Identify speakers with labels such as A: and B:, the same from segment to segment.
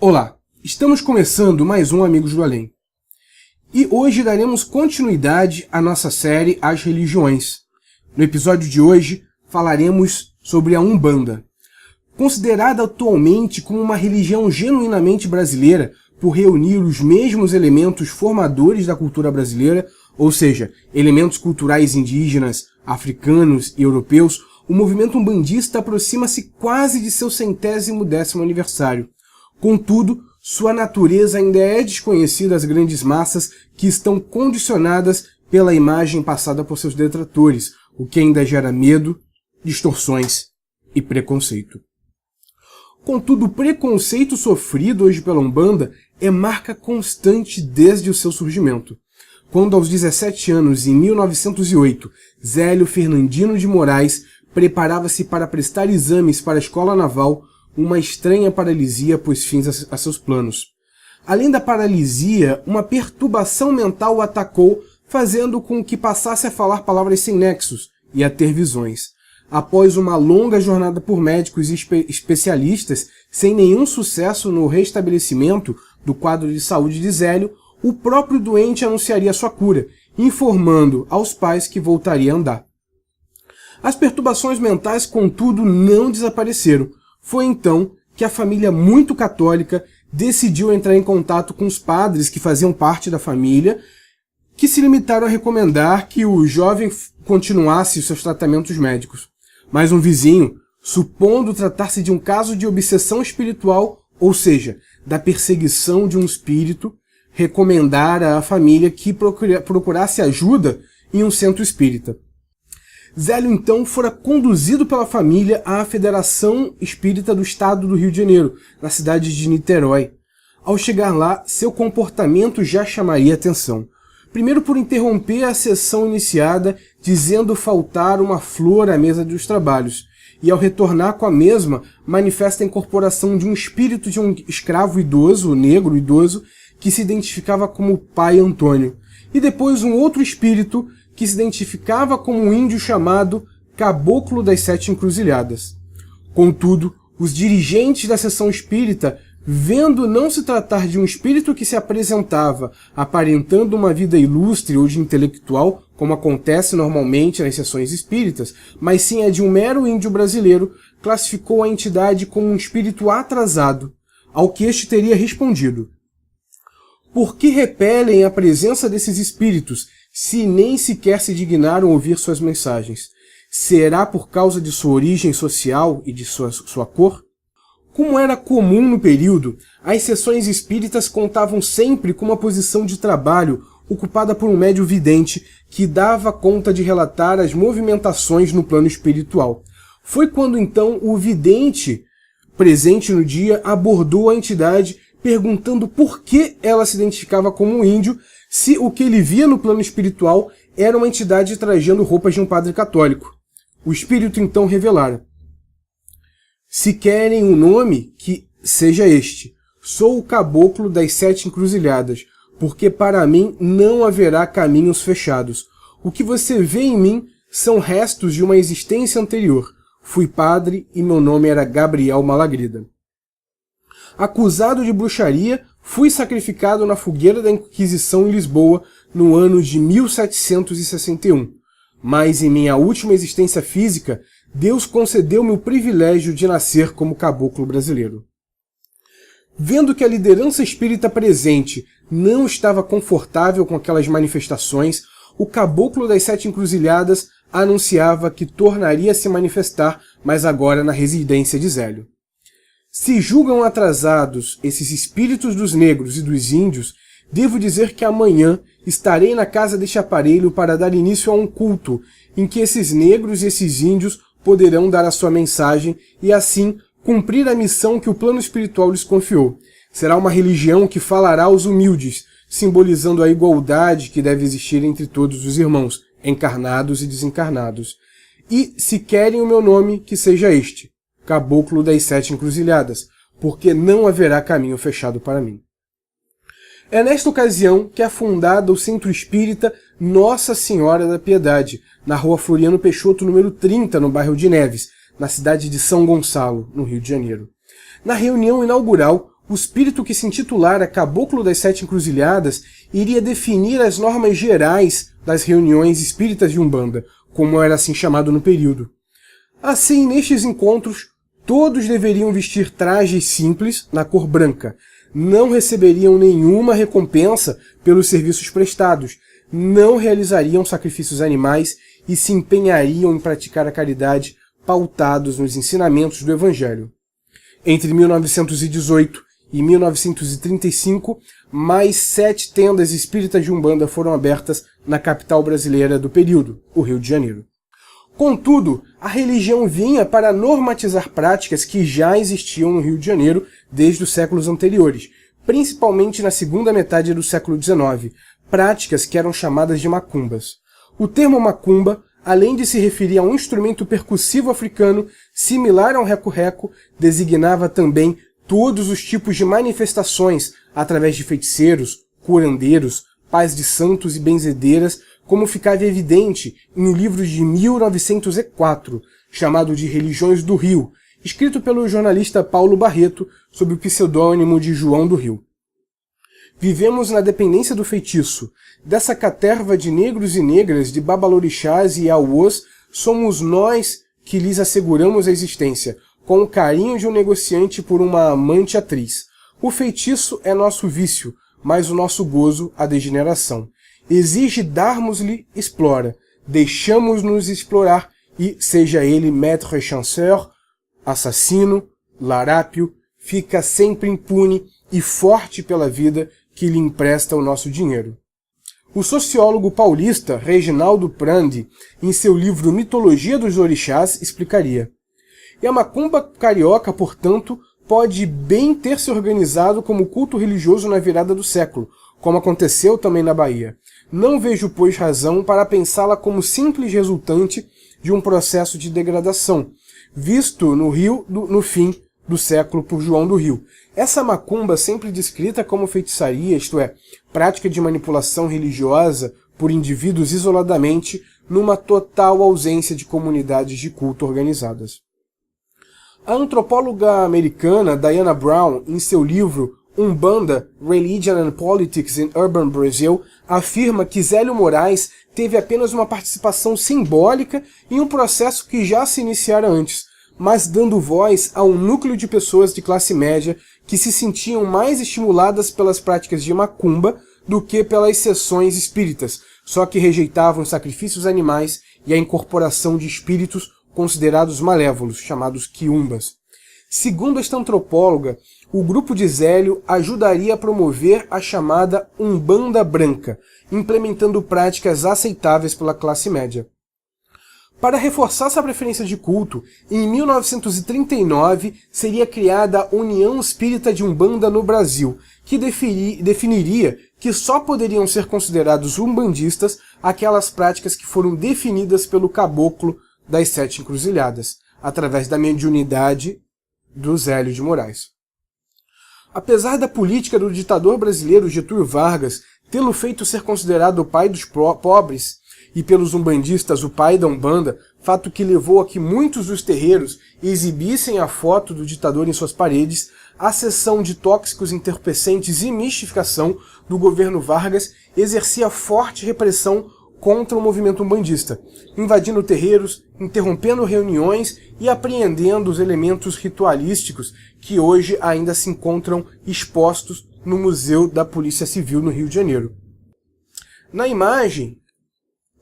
A: Olá, estamos começando mais um Amigos do Além. E hoje daremos continuidade à nossa série As Religiões. No episódio de hoje falaremos sobre a Umbanda. Considerada atualmente como uma religião genuinamente brasileira por reunir os mesmos elementos formadores da cultura brasileira, ou seja, elementos culturais indígenas, africanos e europeus, o movimento umbandista aproxima-se quase de seu 110º aniversário. Contudo, sua natureza ainda é desconhecida às grandes massas que estão condicionadas pela imagem passada por seus detratores, o que ainda gera medo, distorções e preconceito. Contudo, o preconceito sofrido hoje pela Umbanda é marca constante desde o seu surgimento. Quando aos 17 anos, em 1908, Zélio Fernandino de Moraes preparava-se para prestar exames para a Escola Naval, uma estranha paralisia pôs fim a seus planos. Além da paralisia, uma perturbação mental o atacou, fazendo com que passasse a falar palavras sem nexos e a ter visões. Após uma longa jornada por médicos e especialistas, sem nenhum sucesso no restabelecimento do quadro de saúde de Zélio, o próprio doente anunciaria sua cura, informando aos pais que voltaria a andar. As perturbações mentais, contudo, não desapareceram. Foi então que a família muito católica decidiu entrar em contato com os padres que faziam parte da família, que se limitaram a recomendar que o jovem continuasse seus tratamentos médicos. Mas um vizinho, supondo tratar-se de um caso de obsessão espiritual, ou seja, da perseguição de um espírito, recomendara à família que procurasse ajuda em um centro espírita. Zélio, então, fora conduzido pela família à Federação Espírita do Estado do Rio de Janeiro, na cidade de Niterói. Ao chegar lá, seu comportamento já chamaria atenção. Primeiro por interromper a sessão iniciada, dizendo faltar uma flor à mesa dos trabalhos, e ao retornar com a mesma, manifesta a incorporação de um espírito de um escravo idoso, negro idoso, que se identificava como Pai Antônio, e depois um outro espírito que se identificava como um índio chamado Caboclo das Sete Encruzilhadas. Contudo, os dirigentes da seção espírita, vendo não se tratar de um espírito que se apresentava aparentando uma vida ilustre ou de intelectual, como acontece normalmente nas sessões espíritas, mas sim a de um mero índio brasileiro, classificou a entidade como um espírito atrasado, ao que este teria respondido: por que repelem a presença desses espíritos, se nem sequer se dignaram ouvir suas mensagens? Será por causa de sua origem social e de sua cor? Como era comum no período, as sessões espíritas contavam sempre com uma posição de trabalho ocupada por um médium vidente que dava conta de relatar as movimentações no plano espiritual. Foi quando então o vidente, presente no dia, abordou a entidade perguntando por que ela se identificava como um índio, se o que ele via no plano espiritual era uma entidade trajando roupas de um padre católico. O espírito então revelara: se querem um nome, que seja este. Sou o Caboclo das Sete Encruzilhadas, porque para mim não haverá caminhos fechados. O que você vê em mim são restos de uma existência anterior. Fui padre e meu nome era Gabriel Malagrida. Acusado de bruxaria, fui sacrificado na fogueira da Inquisição em Lisboa no ano de 1761. Mas em minha última existência física, Deus concedeu-me o privilégio de nascer como caboclo brasileiro. Vendo que a liderança espírita presente não estava confortável com aquelas manifestações, o Caboclo das Sete Encruzilhadas anunciava que tornaria a se manifestar, mas agora na residência de Zélio. Se julgam atrasados esses espíritos dos negros e dos índios, devo dizer que amanhã estarei na casa deste aparelho para dar início a um culto, em que esses negros e esses índios poderão dar a sua mensagem e assim cumprir a missão que o plano espiritual lhes confiou. Será uma religião que falará aos humildes, simbolizando a igualdade que deve existir entre todos os irmãos, encarnados e desencarnados. E, se querem o meu nome, que seja este: Caboclo das Sete Encruzilhadas, porque não haverá caminho fechado para mim. É nesta ocasião que é fundado o Centro Espírita Nossa Senhora da Piedade, na rua Floriano Peixoto, número 30, no bairro de Neves, na cidade de São Gonçalo, no Rio de Janeiro. Na reunião inaugural, o espírito que se intitulara Caboclo das Sete Encruzilhadas iria definir as normas gerais das reuniões espíritas de Umbanda, como era assim chamado no período. Assim, nestes encontros, todos deveriam vestir trajes simples na cor branca, não receberiam nenhuma recompensa pelos serviços prestados, não realizariam sacrifícios animais e se empenhariam em praticar a caridade pautados nos ensinamentos do Evangelho. Entre 1918 e 1935, mais 7 tendas espíritas de Umbanda foram abertas na capital brasileira do período, o Rio de Janeiro. Contudo, a religião vinha para normatizar práticas que já existiam no Rio de Janeiro desde os séculos anteriores, principalmente na segunda metade do século XIX, práticas que eram chamadas de macumbas. O termo macumba, além de se referir a um instrumento percussivo africano similar ao reco-reco, designava também todos os tipos de manifestações através de feiticeiros, curandeiros, pais de santos e benzedeiras, como ficava evidente em um livro de 1904, chamado de Religiões do Rio, escrito pelo jornalista Paulo Barreto, sob o pseudônimo de João do Rio. Vivemos na dependência do feitiço. Dessa caterva de negros e negras, de babalorixás e auôs, somos nós que lhes asseguramos a existência, com o carinho de um negociante por uma amante atriz. O feitiço é nosso vício, mas o nosso gozo a degeneração. Exige darmos-lhe explora, deixamos-nos explorar, e seja ele maître et chanceur, assassino, larápio, fica sempre impune e forte pela vida que lhe empresta o nosso dinheiro. O sociólogo paulista Reginaldo Prandi, em seu livro Mitologia dos Orixás, explicaria: e a macumba carioca, portanto, pode bem ter se organizado como culto religioso na virada do século, como aconteceu também na Bahia. Não vejo, pois, razão para pensá-la como simples resultante de um processo de degradação, visto no Rio no fim do século por João do Rio. Essa macumba, sempre descrita como feitiçaria, isto é, prática de manipulação religiosa por indivíduos isoladamente, numa total ausência de comunidades de culto organizadas. A antropóloga americana Diana Brown, em seu livro Umbanda, Religion and Politics in Urban Brazil, afirma que Zélio Moraes teve apenas uma participação simbólica em um processo que já se iniciara antes, mas dando voz a um núcleo de pessoas de classe média que se sentiam mais estimuladas pelas práticas de macumba do que pelas sessões espíritas, só que rejeitavam os sacrifícios animais e a incorporação de espíritos considerados malévolos, chamados quiumbas. Segundo esta antropóloga, o grupo de Zélio ajudaria a promover a chamada Umbanda Branca, implementando práticas aceitáveis pela classe média. Para reforçar essa preferência de culto, em 1939 seria criada a União Espírita de Umbanda no Brasil, que definiria que só poderiam ser considerados umbandistas aquelas práticas que foram definidas pelo Caboclo das Sete Encruzilhadas, através da mediunidade do Zélio de Moraes. Apesar da política do ditador brasileiro Getúlio Vargas tê-lo feito ser considerado o pai dos pobres e pelos umbandistas o pai da Umbanda, fato que levou a que muitos dos terreiros exibissem a foto do ditador em suas paredes, a seção de tóxicos entorpecentes e mistificação do governo Vargas exercia forte repressão contra o movimento umbandista, invadindo terreiros, interrompendo reuniões e apreendendo os elementos ritualísticos que hoje ainda se encontram expostos no Museu da Polícia Civil no Rio de Janeiro. Na imagem,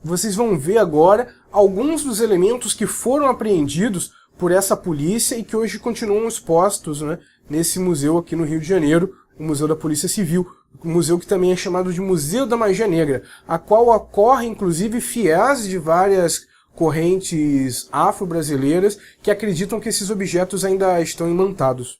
A: vocês vão ver agora alguns dos elementos que foram apreendidos por essa polícia e que hoje continuam expostos, né, nesse museu aqui no Rio de Janeiro, o Museu da Polícia Civil, um museu que também é chamado de Museu da Magia Negra, a qual ocorre inclusive fiéis de várias correntes afro-brasileiras que acreditam que esses objetos ainda estão imantados.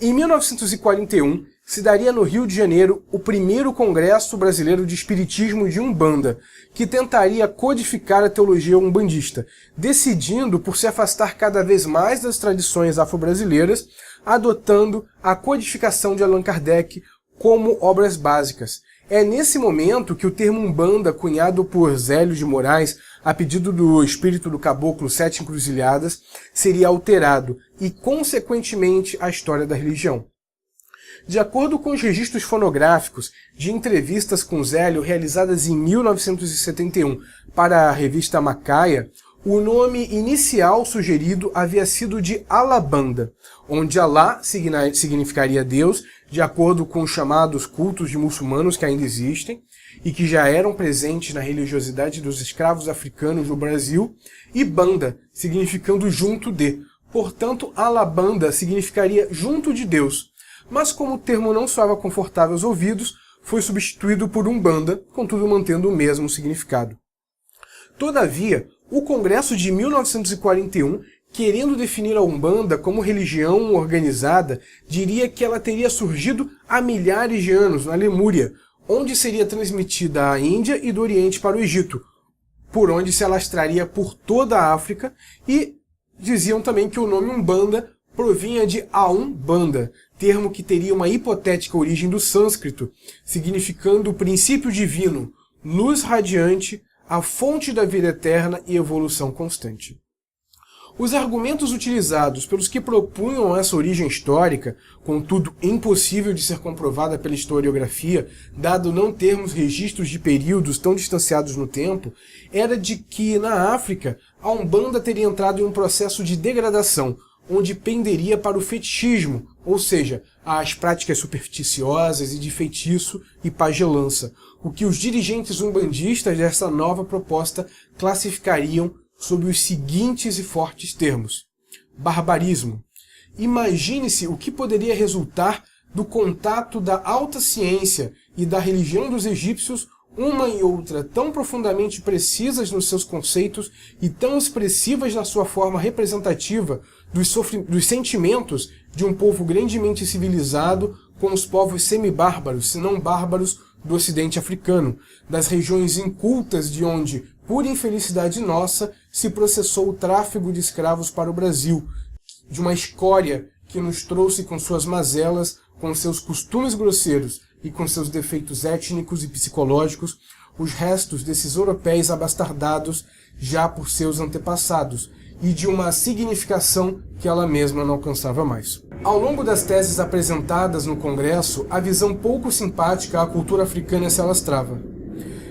A: Em 1941, se daria no Rio de Janeiro o primeiro Congresso Brasileiro de Espiritismo de Umbanda, que tentaria codificar a teologia umbandista, decidindo por se afastar cada vez mais das tradições afro-brasileiras, adotando a codificação de Allan Kardec como obras básicas. É nesse momento que o termo Umbanda, cunhado por Zélio de Moraes, a pedido do espírito do caboclo Sete Encruzilhadas, seria alterado e, consequentemente, a história da religião. De acordo com os registros fonográficos de entrevistas com Zélio realizadas em 1971 para a revista Macaia, o nome inicial sugerido havia sido de Alabanda, onde Alá significaria Deus, de acordo com os chamados cultos de muçulmanos que ainda existem e que já eram presentes na religiosidade dos escravos africanos no Brasil, e Banda, significando junto de. Portanto, Alabanda significaria junto de Deus. Mas como o termo não soava confortável aos ouvidos, foi substituído por Umbanda, contudo mantendo o mesmo significado. Todavia, o Congresso de 1941, querendo definir a Umbanda como religião organizada, diria que ela teria surgido há milhares de anos, na Lemúria, onde seria transmitida à Índia e do Oriente para o Egito, por onde se alastraria por toda a África, e diziam também que o nome Umbanda provinha de Aum Banda, termo que teria uma hipotética origem do sânscrito, significando o princípio divino, luz radiante, a fonte da vida eterna e evolução constante. Os argumentos utilizados pelos que propunham essa origem histórica, contudo impossível de ser comprovada pela historiografia, dado não termos registros de períodos tão distanciados no tempo, era de que, na África, a Umbanda teria entrado em um processo de degradação, onde penderia para o fetichismo, ou seja, às práticas supersticiosas e de feitiço e pagelança, o que os dirigentes umbandistas dessa nova proposta classificariam sob os seguintes e fortes termos: barbarismo. Imagine-se o que poderia resultar do contato da alta ciência e da religião dos egípcios, uma e outra tão profundamente precisas nos seus conceitos e tão expressivas na sua forma representativa dos sentimentos de um povo grandemente civilizado com os povos semi-bárbaros, se não bárbaros, do ocidente africano, das regiões incultas de onde, por infelicidade nossa, se processou o tráfego de escravos para o Brasil, de uma escória que nos trouxe com suas mazelas, com seus costumes grosseiros e com seus defeitos étnicos e psicológicos, os restos desses europeus abastardados já por seus antepassados, e de uma significação que ela mesma não alcançava mais. Ao longo das teses apresentadas no Congresso, a visão pouco simpática à cultura africana se alastrava.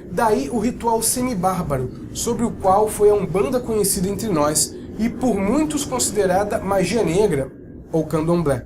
A: Daí o ritual semi-bárbaro, sobre o qual foi a Umbanda conhecida entre nós, e por muitos considerada magia negra, ou candomblé.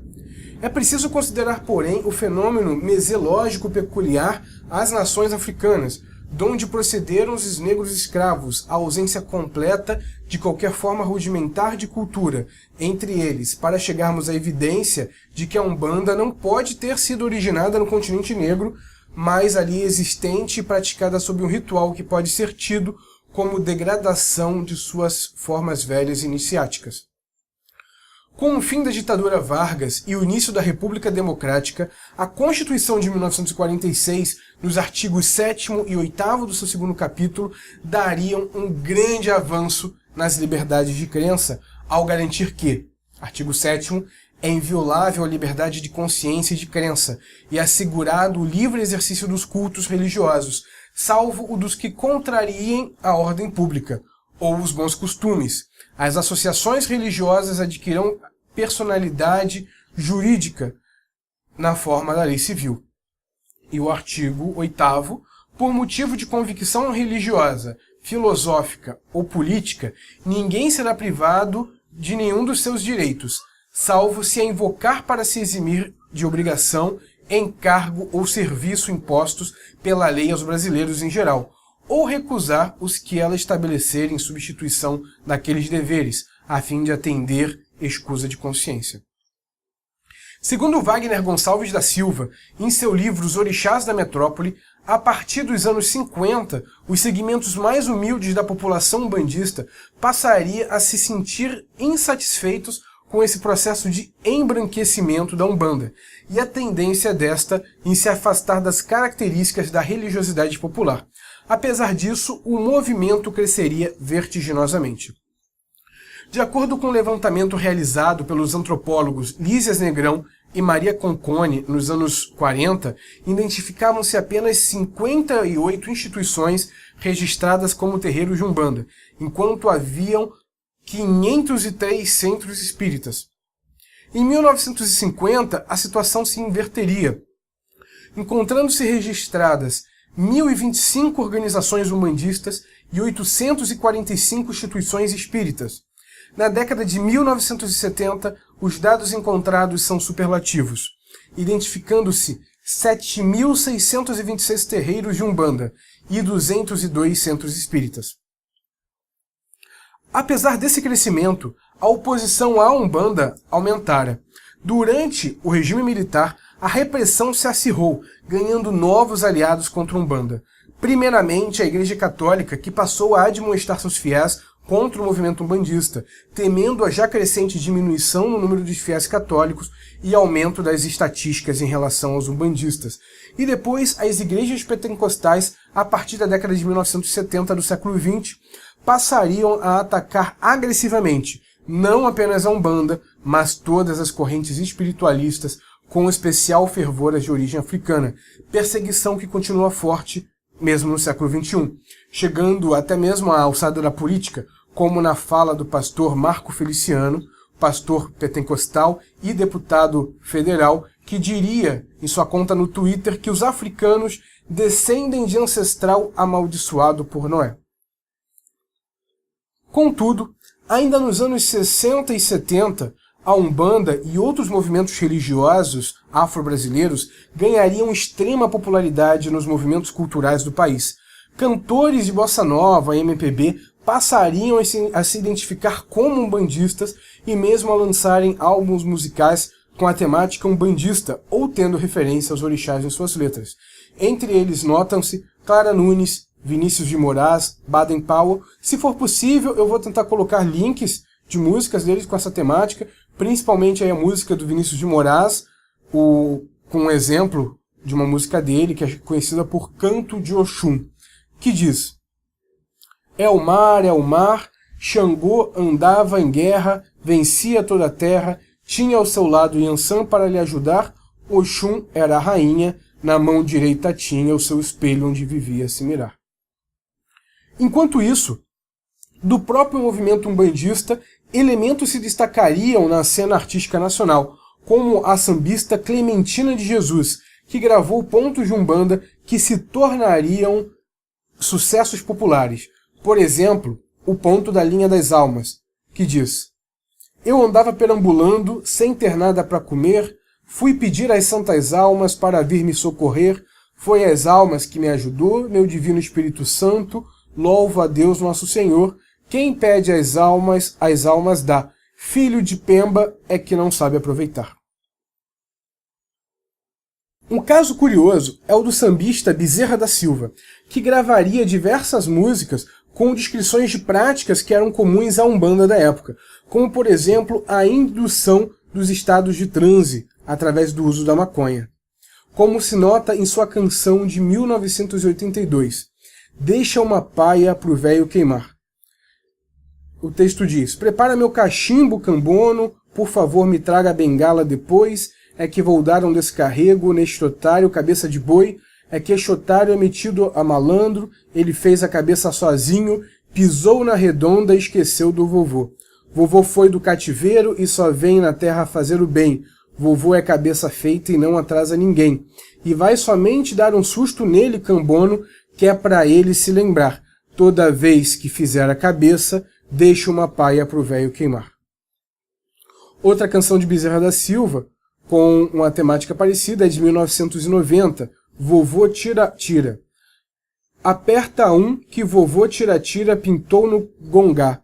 A: É preciso considerar, porém, o fenômeno meselógico peculiar às nações africanas, donde procederam os negros escravos, a ausência completa de qualquer forma rudimentar de cultura entre eles, para chegarmos à evidência de que a Umbanda não pode ter sido originada no continente negro, mas ali existente e praticada sob um ritual que pode ser tido como degradação de suas formas velhas iniciáticas. Com o fim da ditadura Vargas e o início da República Democrática, a Constituição de 1946, nos artigos 7º e 8º do seu segundo capítulo, dariam um grande avanço nas liberdades de crença, ao garantir que, artigo 7º, é inviolável a liberdade de consciência e de crença, e assegurado o livre exercício dos cultos religiosos, salvo o dos que contrariem a ordem pública, ou os bons costumes. As associações religiosas adquirirão personalidade jurídica na forma da lei civil. E o artigo 8º, por motivo de convicção religiosa, filosófica ou política, ninguém será privado de nenhum dos seus direitos, salvo se a invocar para se eximir de obrigação, encargo ou serviço impostos pela lei aos brasileiros em geral, ou recusar os que ela estabelecer em substituição daqueles deveres, a fim de atender escusa de consciência. Segundo Wagner Gonçalves da Silva, em seu livro Os Orixás da Metrópole, a partir dos anos 50, os segmentos mais humildes da população umbandista passaria a se sentir insatisfeitos com esse processo de embranquecimento da Umbanda, e a tendência desta em se afastar das características da religiosidade popular. Apesar disso, o movimento cresceria vertiginosamente. De acordo com o levantamento realizado pelos antropólogos Lísias Negrão e Maria Concone, nos anos 40, identificavam-se apenas 58 instituições registradas como terreiros de Umbanda, enquanto haviam 503 centros espíritas. Em 1950, a situação se inverteria, encontrando-se registradas 1.025 organizações umbandistas e 845 instituições espíritas. Na década de 1970, os dados encontrados são superlativos, identificando-se 7.626 terreiros de Umbanda e 202 centros espíritas. Apesar desse crescimento, a oposição à Umbanda aumentara. Durante o regime militar, a repressão se acirrou, ganhando novos aliados contra a Umbanda. Primeiramente, a Igreja Católica, que passou a admoestar seus fiéis contra o movimento umbandista, temendo a já crescente diminuição no número de fiéis católicos e aumento das estatísticas em relação aos umbandistas. E depois, as igrejas pentecostais, a partir da década de 1970 do século XX, passariam a atacar agressivamente, não apenas a Umbanda, mas todas as correntes espiritualistas, com especial fervor as de origem africana, perseguição que continua forte mesmo no século XXI, chegando até mesmo à alçada da política, como na fala do pastor Marco Feliciano, pastor pentecostal e deputado federal, que diria em sua conta no Twitter que os africanos descendem de ancestral amaldiçoado por Noé. Contudo, ainda nos anos 60 e 70, a Umbanda e outros movimentos religiosos afro-brasileiros ganhariam extrema popularidade nos movimentos culturais do país. Cantores de bossa nova e MPB passariam a se identificar como umbandistas e mesmo a lançarem álbuns musicais com a temática umbandista ou tendo referência aos orixás em suas letras. Entre eles notam-se Clara Nunes, Vinícius de Moraes, Baden Powell. Se for possível, eu vou tentar colocar links de músicas deles com essa temática, principalmente aí a música do Vinícius de Moraes, com um exemplo de uma música dele, que é conhecida por Canto de Oxum, que diz: é o mar, Xangô andava em guerra, vencia toda a terra, tinha ao seu lado Yansan para lhe ajudar, Oxum era a rainha, na mão direita tinha o seu espelho onde vivia a se mirar. Enquanto isso, do próprio movimento umbandista, elementos se destacariam na cena artística nacional, como a sambista Clementina de Jesus, que gravou pontos de Umbanda que se tornariam sucessos populares. Por exemplo, o ponto da Linha das Almas, que diz: eu andava perambulando, sem ter nada para comer, fui pedir às santas almas para vir me socorrer, foi às almas que me ajudou, meu divino Espírito Santo, louvo a Deus nosso Senhor, quem pede às almas dá, filho de Pemba é que não sabe aproveitar. Um caso curioso é o do sambista Bezerra da Silva, que gravaria diversas músicas com descrições de práticas que eram comuns à Umbanda da época, como, por exemplo, a indução dos estados de transe através do uso da maconha. Como se nota em sua canção de 1982, Deixa uma paia pro véio queimar. O texto diz: prepara meu cachimbo, cambono, por favor me traga a bengala depois, é que vou dar um descarrego neste otário cabeça de boi, é que este otário é metido a malandro, ele fez a cabeça sozinho, pisou na redonda e esqueceu do vovô. Vovô foi do cativeiro e só vem na terra fazer o bem. Vovô é cabeça feita e não atrasa ninguém. E vai somente dar um susto nele, cambono, que é para ele se lembrar. Toda vez que fizer a cabeça, deixa uma paia pro véio queimar. Outra canção de Bezerra da Silva, com uma temática parecida, é de 1990, Vovô Tira Tira. Aperta um que vovô Tira Tira pintou no gongá,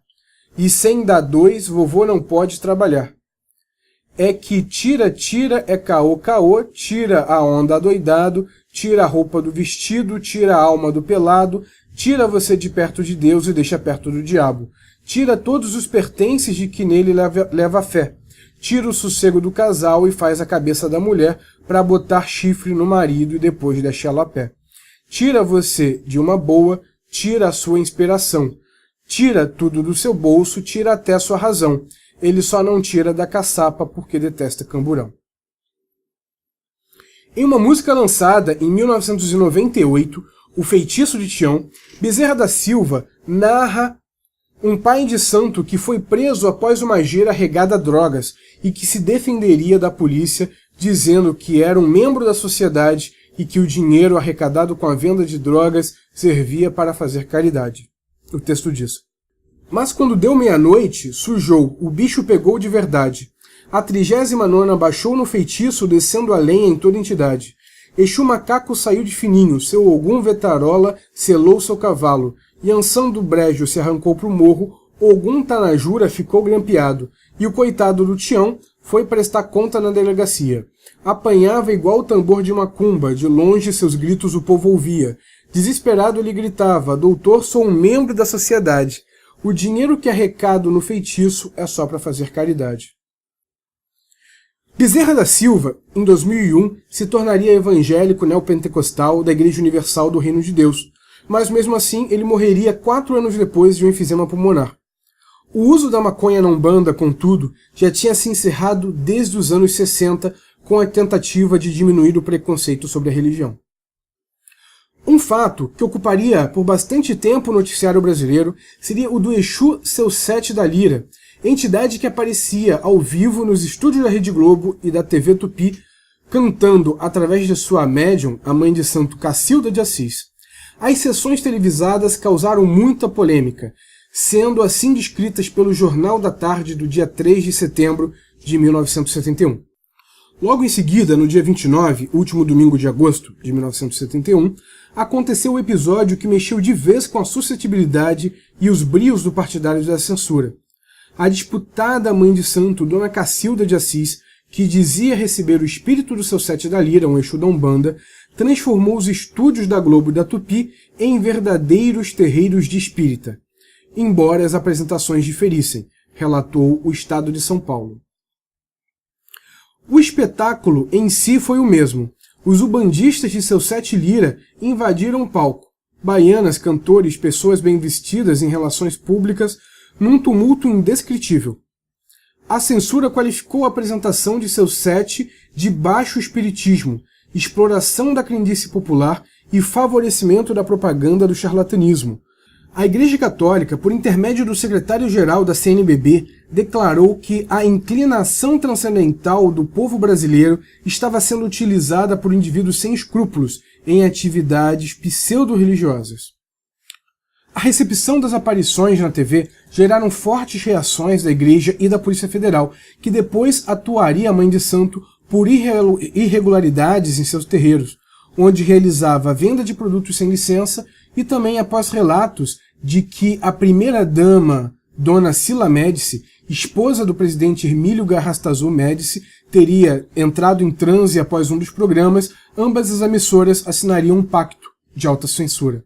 A: e sem dar dois, vovô não pode trabalhar. É que tira, tira, é caô, caô, tira a onda adoidado, tira a roupa do vestido, tira a alma do pelado, tira você de perto de Deus e deixa perto do diabo. Tira todos os pertences de que nele leva fé. Tira o sossego do casal e faz a cabeça da mulher para botar chifre no marido e depois deixá-lo a pé. Tira você de uma boa, tira a sua inspiração. Tira tudo do seu bolso, tira até a sua razão. Ele só não tira da caçapa porque detesta camburão. Em uma música lançada em 1998, O Feitiço de Tião, Bezerra da Silva narra um pai de santo que foi preso após uma gira regada a drogas e que se defenderia da polícia, dizendo que era um membro da sociedade e que o dinheiro arrecadado com a venda de drogas servia para fazer caridade. O texto diz: Mas quando deu meia-noite, sujou, o bicho pegou de verdade. A 39ª baixou no feitiço, descendo a lenha em toda entidade. Exu Macaco saiu de fininho, seu Ogum Vetarola selou seu cavalo, Iansã do Brejo se arrancou pro morro, Ogum Tanajura ficou grampeado, e o coitado do Tião foi prestar conta na delegacia. Apanhava igual o tambor de macumba, de longe seus gritos o povo ouvia. Desesperado ele gritava: doutor, sou um membro da sociedade. O dinheiro que arrecado no feitiço é só para fazer caridade. Bezerra da Silva, em 2001, se tornaria evangélico neopentecostal da Igreja Universal do Reino de Deus, mas mesmo assim ele morreria 4 anos depois de um enfisema pulmonar. O uso da maconha na Umbanda, contudo, já tinha se encerrado desde os anos 60 com a tentativa de diminuir o preconceito sobre a religião. Um fato que ocuparia por bastante tempo o noticiário brasileiro seria o do Exu Seu Sete da Lira, entidade que aparecia ao vivo nos estúdios da Rede Globo e da TV Tupi, cantando através de sua médium, a mãe de santo Cacilda de Assis. As sessões televisadas causaram muita polêmica, sendo assim descritas pelo Jornal da Tarde do dia 3 de setembro de 1971. Logo em seguida, no dia 29, último domingo de agosto de 1971, aconteceu o episódio que mexeu de vez com a suscetibilidade e os brios do partidário da censura. A disputada mãe de santo, Dona Cacilda de Assis, que dizia receber o espírito do seu Sete da Lira, um Exu da Umbanda, transformou os estúdios da Globo e da Tupi em verdadeiros terreiros de espírita, embora as apresentações diferissem, relatou o Estado de São Paulo. O espetáculo em si foi o mesmo. Os ubandistas de seu Sete Lira invadiram o palco. Baianas, cantores, pessoas bem vestidas em relações públicas, num tumulto indescritível. A censura qualificou a apresentação de seu Sete de baixo espiritismo, exploração da crendice popular e favorecimento da propaganda do charlatanismo. A Igreja Católica, por intermédio do secretário-geral da CNBB, declarou que a inclinação transcendental do povo brasileiro estava sendo utilizada por indivíduos sem escrúpulos em atividades pseudo-religiosas. A recepção das aparições na TV geraram fortes reações da Igreja e da Polícia Federal, que depois atuaria a Mãe de Santo por irregularidades em seus terreiros, onde realizava a venda de produtos sem licença e também após relatos de que a primeira-dama, Dona Sila Médici, esposa do presidente Hermílio Garrastazu Médici, teria entrado em transe após um dos programas, ambas as emissoras assinariam um pacto de alta censura.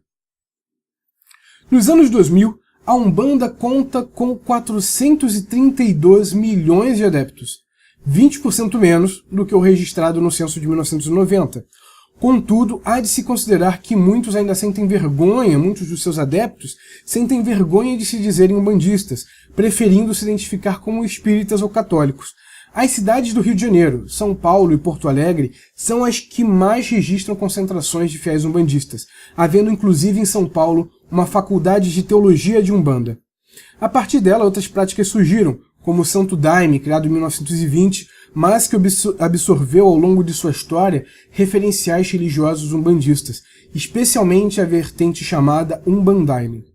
A: Nos anos 2000, a Umbanda conta com 432 milhões de adeptos, 20% menos do que o registrado no censo de 1990. Contudo, há de se considerar que muitos ainda sentem vergonha, muitos dos seus adeptos sentem vergonha de se dizerem umbandistas, preferindo se identificar como espíritas ou católicos. As cidades do Rio de Janeiro, São Paulo e Porto Alegre são as que mais registram concentrações de fiéis umbandistas, havendo inclusive em São Paulo uma faculdade de teologia de Umbanda. A partir dela, outras práticas surgiram, como o Santo Daime, criado em 1920, mas que absorveu ao longo de sua história referenciais religiosos umbandistas, especialmente a vertente chamada Umbandaime.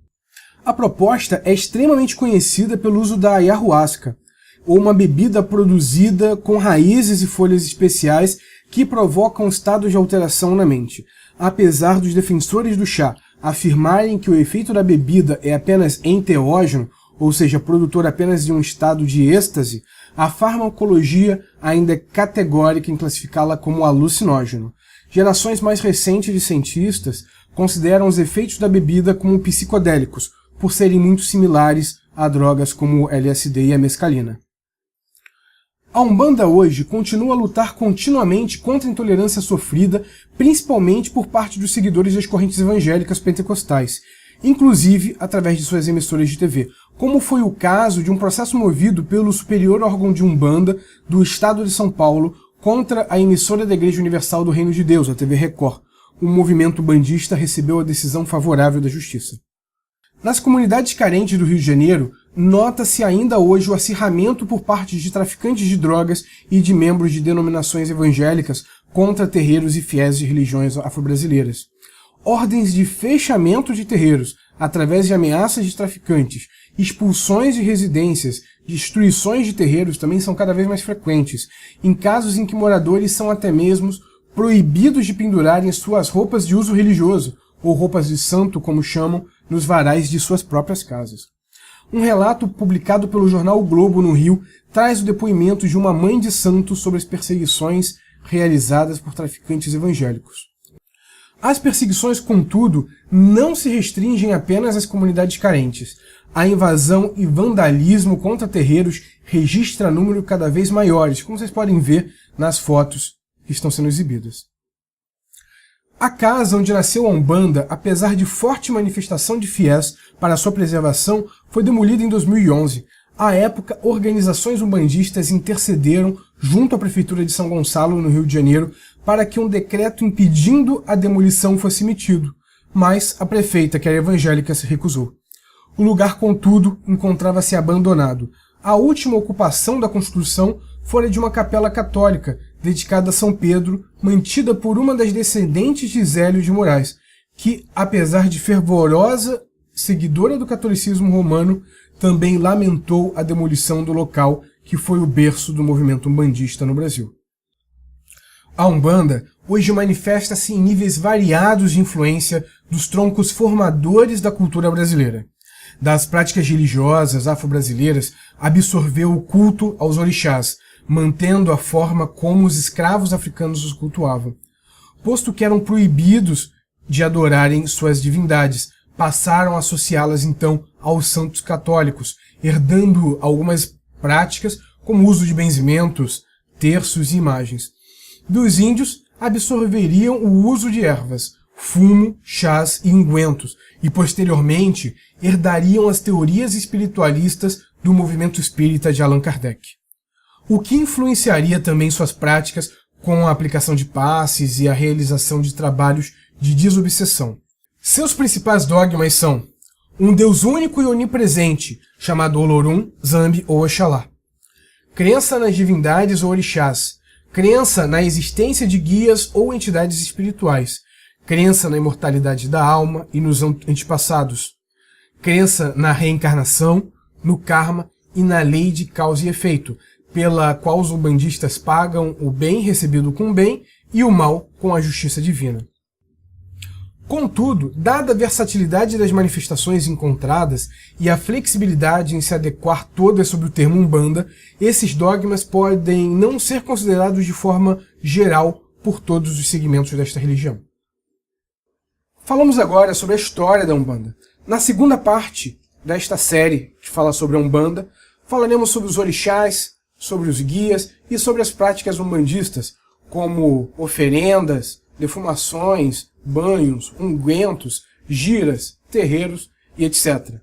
A: A proposta é extremamente conhecida pelo uso da ayahuasca, ou uma bebida produzida com raízes e folhas especiais que provocam estados de alteração na mente. Apesar dos defensores do chá afirmarem que o efeito da bebida é apenas enteógeno, ou seja, produtor apenas de um estado de êxtase, a farmacologia ainda é categórica em classificá-la como alucinógeno. Gerações mais recentes de cientistas consideram os efeitos da bebida como psicodélicos, por serem muito similares a drogas como o LSD e a mescalina. A Umbanda hoje continua a lutar continuamente contra a intolerância sofrida, principalmente por parte dos seguidores das correntes evangélicas pentecostais, inclusive através de suas emissoras de TV, como foi o caso de um processo movido pelo superior órgão de Umbanda do Estado de São Paulo contra a emissora da Igreja Universal do Reino de Deus, a TV Record. O movimento bandista recebeu a decisão favorável da Justiça. Nas comunidades carentes do Rio de Janeiro, nota-se ainda hoje o acirramento por parte de traficantes de drogas e de membros de denominações evangélicas contra terreiros e fiéis de religiões afro-brasileiras. Ordens de fechamento de terreiros, através de ameaças de traficantes, expulsões de residências, destruições de terreiros também são cada vez mais frequentes, em casos em que moradores são até mesmo proibidos de pendurarem suas roupas de uso religioso, ou roupas de santo, como chamam, nos varais de suas próprias casas. Um relato publicado pelo jornal O Globo no Rio traz o depoimento de uma mãe de santo sobre as perseguições realizadas por traficantes evangélicos. As perseguições, contudo, não se restringem apenas às comunidades carentes. A invasão e vandalismo contra terreiros registra números cada vez maiores, como vocês podem ver nas fotos que estão sendo exibidas. A casa onde nasceu a Umbanda, apesar de forte manifestação de fiéis para sua preservação, foi demolida em 2011. À época, organizações umbandistas intercederam junto à Prefeitura de São Gonçalo, no Rio de Janeiro, para que um decreto impedindo a demolição fosse emitido, mas a prefeita, que era evangélica, se recusou. O lugar, contudo, encontrava-se abandonado. A última ocupação da construção fora de uma capela católica, dedicada a São Pedro, mantida por uma das descendentes de Zélio de Moraes, que, apesar de fervorosa seguidora do catolicismo romano, também lamentou a demolição do local que foi o berço do movimento umbandista no Brasil. A Umbanda hoje manifesta-se em níveis variados de influência dos troncos formadores da cultura brasileira. Das práticas religiosas afro-brasileiras, absorveu o culto aos orixás, mantendo a forma como os escravos africanos os cultuavam. Posto que eram proibidos de adorarem suas divindades, passaram a associá-las então aos santos católicos, herdando algumas práticas como o uso de benzimentos, terços e imagens. Dos índios, absorveriam o uso de ervas, fumo, chás e ungüentos, e posteriormente herdariam as teorias espiritualistas do movimento espírita de Allan Kardec. O que influenciaria também suas práticas com a aplicação de passes e a realização de trabalhos de desobsessão. Seus principais dogmas são um Deus único e onipresente, chamado Olorum, Zambi ou Oxalá. Crença nas divindades ou orixás. Crença na existência de guias ou entidades espirituais. Crença na imortalidade da alma e nos antepassados. Crença na reencarnação, no karma e na lei de causa e efeito, pela qual os umbandistas pagam o bem recebido com o bem e o mal com a justiça divina. Contudo, dada a versatilidade das manifestações encontradas e a flexibilidade em se adequar todas sob o termo Umbanda, esses dogmas podem não ser considerados de forma geral por todos os segmentos desta religião. Falamos agora sobre a história da Umbanda. Na segunda parte desta série, que fala sobre a Umbanda, falaremos sobre os orixás, sobre os guias e sobre as práticas umbandistas, como oferendas, defumações, banhos, ungüentos, giras, terreiros e etc.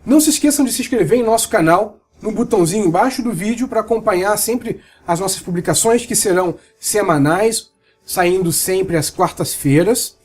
A: Não se esqueçam de se inscrever em nosso canal, no botãozinho embaixo do vídeo, para acompanhar sempre as nossas publicações, que serão semanais, saindo sempre às quartas-feiras.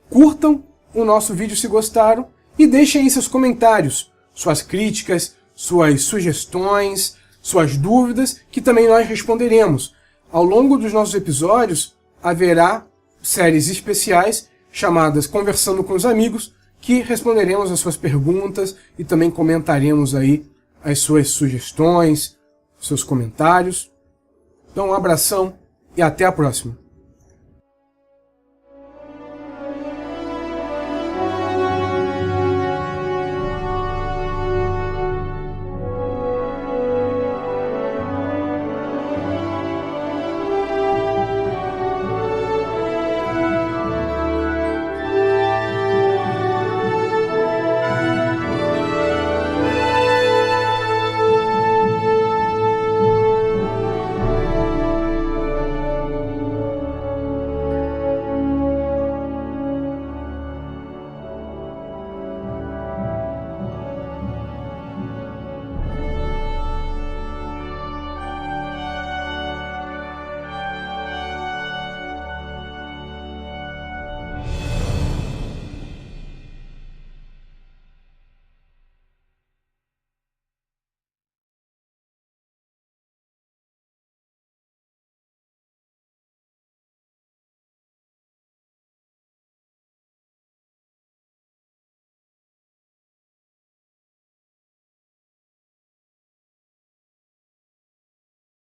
A: Curtam o nosso vídeo se gostaram e deixem aí seus comentários, suas críticas, suas sugestões, suas dúvidas, que também nós responderemos. Ao longo dos nossos episódios, haverá séries especiais chamadas Conversando com os Amigos, que responderemos as suas perguntas e também comentaremos aí as suas sugestões, seus comentários. Então, um abração e até a próxima.